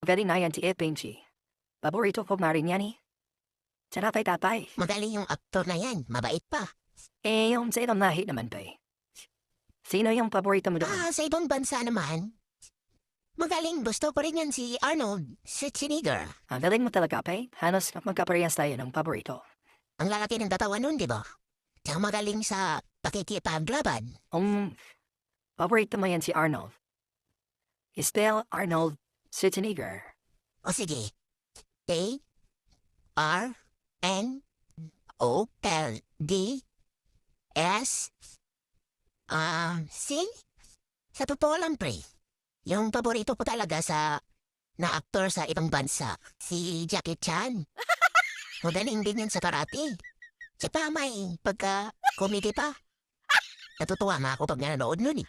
Very na yan ti Benji. Paborito ko marin yan eh. Tinapay-tapay. Magaling yung aktor na yan. Mabait pa. Eh, yung sa ibang lahi naman ba eh. Sino yung paborito mo doon? Sa ibang bansa naman. Magaling. Gusto ko rin yan si Arnold Schwarzenegger. Ang galing mo talaga, Pay. Halos magkaparehas tayo ng paborito. Ang lalaki ng katawan nun, di ba? Tsaka magaling sa pakikipaglaban. Paborito mo yan si Arnold. Spell Arnold Schwarzenegger. O sige. A-R-N-O-L-D-S C? Sa totoo lang, pre. Yung paborito ko talaga na aktor sa ibang bansa, si Jackie Chan. Magaling din yan sa karate. Tsaka may pagka-comedy pa. Natutuwa nga ako pag nanonood nun eh.